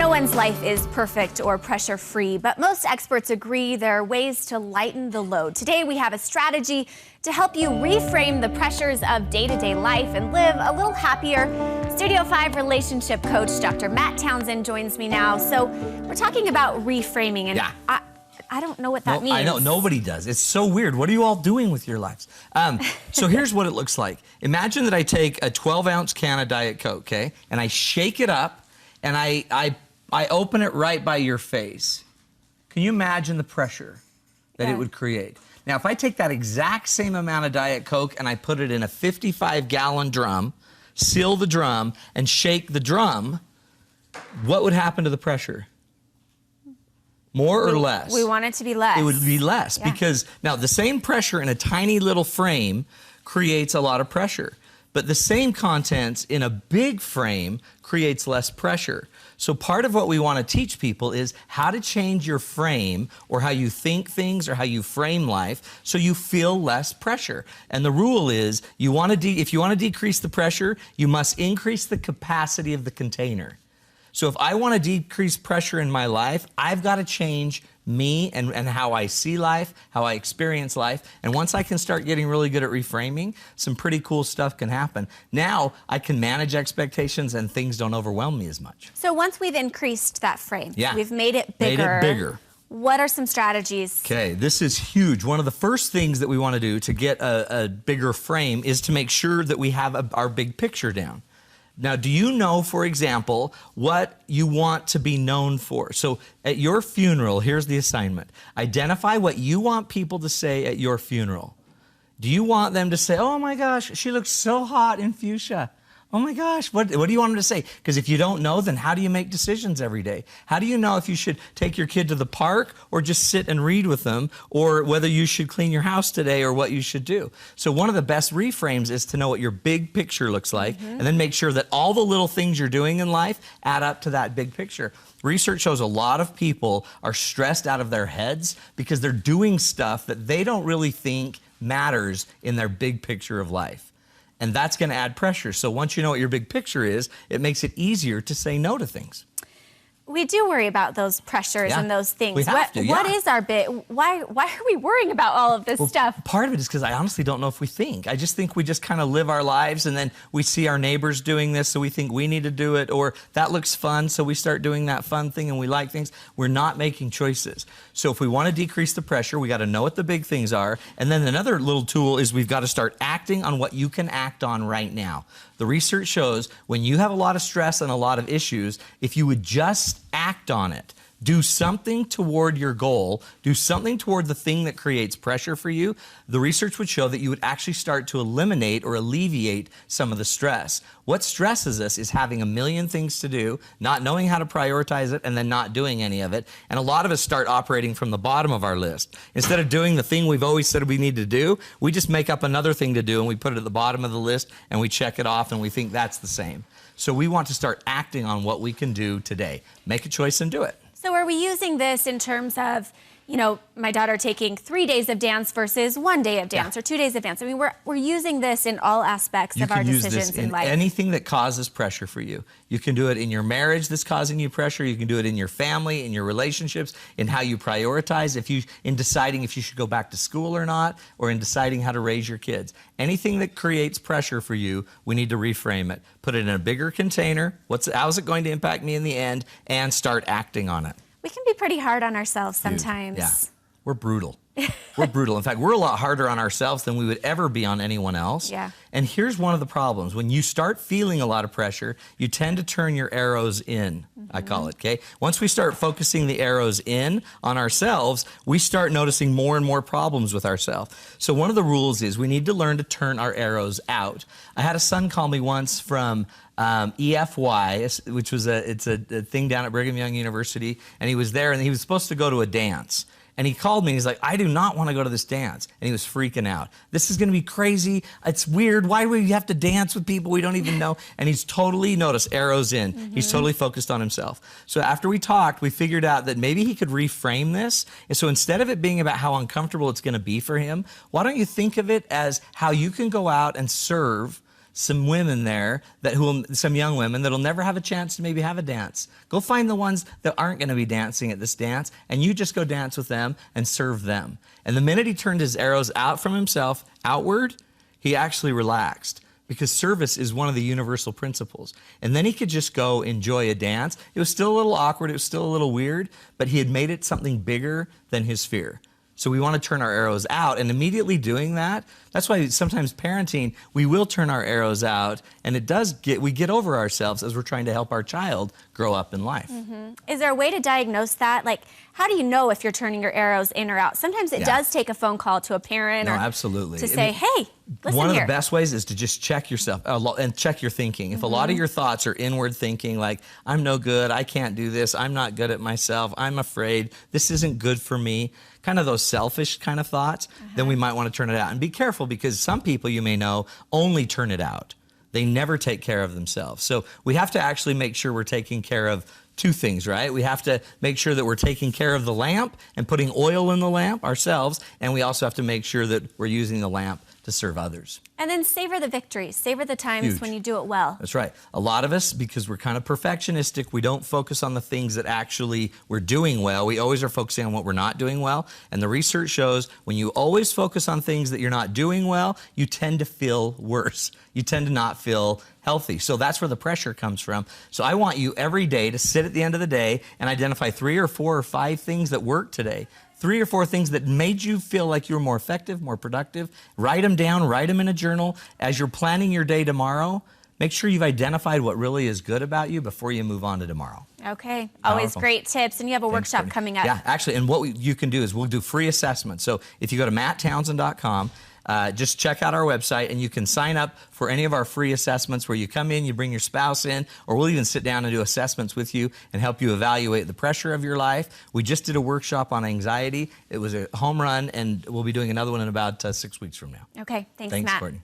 No one's life is perfect or pressure-free, but most experts agree there are ways to lighten the load. Today, we have a strategy to help you reframe the pressures of day-to-day life and live a little happier. Studio 5 relationship coach Dr. Matt Townsend joins me now. So we're talking about reframing, and I don't know what that means. I know, nobody does. It's so weird. What are you all doing with your lives? So here's what it looks like. Imagine that I take a 12-ounce can of Diet Coke, okay, and I shake it up, and I open it right by your face. Can you imagine the pressure that it would create? Now, if I take that exact same amount of Diet Coke and I put it in a 55-gallon drum, seal the drum, and shake the drum, what would happen to the pressure? More or less? We want it to be less. It would be less because now the same pressure in a tiny little frame creates a lot of pressure. But the same contents in a big frame creates less pressure. So part of what we want to teach people is how to change your frame or how you think things or how you frame life so you feel less pressure. And the rule is if you want to decrease the pressure, you must increase the capacity of the container. So if I want to decrease pressure in my life, I've got to change me and how I see life, how I experience life. And once I can start getting really good at reframing, some pretty cool stuff can happen. Now I can manage expectations and things don't overwhelm me as much. So once we've increased that frame, we've made it bigger. What are some strategies? Okay, this is huge. One of the first things that we want to do to get a bigger frame is to make sure that we have our big picture down. Now, do you know, for example, what you want to be known for? So at your funeral, here's the assignment. Identify what you want people to say at your funeral. Do you want them to say, oh my gosh, she looks so hot in fuchsia? Oh my gosh, what do you want them to say? Because if you don't know, then how do you make decisions every day? How do you know if you should take your kid to the park or just sit and read with them, or whether you should clean your house today or what you should do? So one of the best reframes is to know what your big picture looks like, and then make sure that all the little things you're doing in life add up to that big picture. Research shows a lot of people are stressed out of their heads because they're doing stuff that they don't really think matters in their big picture of life. And that's going to add pressure. So once you know what your big picture is, it makes it easier to say no to things. We do worry about those pressures and those things. We have to, What is our bit? Why are we worrying about all of this stuff? Part of it is because I honestly don't know if we think. I just think we just kind of live our lives, and then we see our neighbors doing this, so we think we need to do it, or that looks fun, so we start doing that fun thing and we like things. We're not making choices. So if we want to decrease the pressure, we got to know what the big things are. And then another little tool is we've got to start acting on what you can act on right now. The research shows when you have a lot of stress and a lot of issues, if you would just act on it, do something toward your goal, do something toward the thing that creates pressure for you, the research would show that you would actually start to eliminate or alleviate some of the stress. What stresses us is having a million things to do, not knowing how to prioritize it, and then not doing any of it. And a lot of us start operating from the bottom of our list. Instead of doing the thing we've always said we need to do, we just make up another thing to do and we put it at the bottom of the list and we check it off and we think that's the same. So we want to start acting on what we can do today. Make a choice and do it. So are we using this in terms of, you know, my daughter taking 3 days of dance versus 1 day of dance or 2 days of dance? I mean, we're using this in all aspects of our decisions in life. Anything that causes pressure for you. You can do it in your marriage that's causing you pressure. You can do it in your family, in your relationships, in how you prioritize, in deciding if you should go back to school or not, or in deciding how to raise your kids. Anything that creates pressure for you, we need to reframe it. Put it in a bigger container. How's it going to impact me in the end? And start acting on it. We can be pretty hard on ourselves sometimes. Yeah, we're brutal. We're brutal. In fact, we're a lot harder on ourselves than we would ever be on anyone else. Yeah. And here's one of the problems. When you start feeling a lot of pressure, you tend to turn your arrows in, I call it, okay? Once we start focusing the arrows in on ourselves, we start noticing more and more problems with ourselves. So one of the rules is we need to learn to turn our arrows out. I had a son call me once from EFY, which was a thing down at Brigham Young University, and he was there and he was supposed to go to a dance. And he called me and he's like, I do not want to go to this dance. And he was freaking out. This is going to be crazy. It's weird. Why do we have to dance with people we don't even know? And he's totally, notice, arrows in. He's totally focused on himself. So after we talked, we figured out that maybe he could reframe this. And so instead of it being about how uncomfortable it's going to be for him, why don't you think of it as how you can go out and serve some women there some young women that'll never have a chance to maybe have a dance. Go find the ones that aren't going to be dancing at this dance, and you just go dance with them and serve them. And the minute he turned his arrows out from himself, outward, he actually relaxed, because service is one of the universal principles. And then he could just go enjoy a dance. It was still a little awkward, it was still a little weird, but he had made it something bigger than his fear. So we want to turn our arrows out, and immediately doing that, that's why sometimes parenting, we will turn our arrows out, and we get over ourselves as we're trying to help our child grow up in life. Is there a way to diagnose that? Like, how do you know if you're turning your arrows in or out? Sometimes it does take a phone call to a parent absolutely. to say, hey, listen One of here. the best ways is to just check yourself and check your thinking. If a lot of your thoughts are inward thinking, like, I'm no good, I can't do this, I'm not good at myself, I'm afraid, this isn't good for me, kind of those selfish kind of thoughts, then we might want to turn it out. And be careful, because some people, you may know, only turn it out. They never take care of themselves. So we have to actually make sure we're taking care of two things, right? We have to make sure that we're taking care of the lamp and putting oil in the lamp ourselves, and we also have to make sure that we're using the lamp to serve others. And then savor the victories. Savor the times when you do it well. That's right. A lot of us, because we're kind of perfectionistic, we don't focus on the things that actually we're doing well. We always are focusing on what we're not doing well. And the research shows when you always focus on things that you're not doing well, you tend to feel worse. You tend to not feel healthy. So that's where the pressure comes from. So I want you every day to sit at the end of the day and identify 3 or 4 or 5 things that worked today. 3 or 4 things that made you feel like you were more effective, more productive. Write them down, write them in a journal. As you're planning your day tomorrow, make sure you've identified what really is good about you before you move on to tomorrow. Okay, always great tips. And you have a workshop coming up. Yeah, actually, and what you can do is we'll do free assessments. So if you go to matttownsend.com, just check out our website, and you can sign up for any of our free assessments where you come in, you bring your spouse in, or we'll even sit down and do assessments with you and help you evaluate the pressure of your life. We just did a workshop on anxiety. It was a home run, and we'll be doing another one in about 6 weeks from now. Okay, thanks Thanks, Matt. Courtney.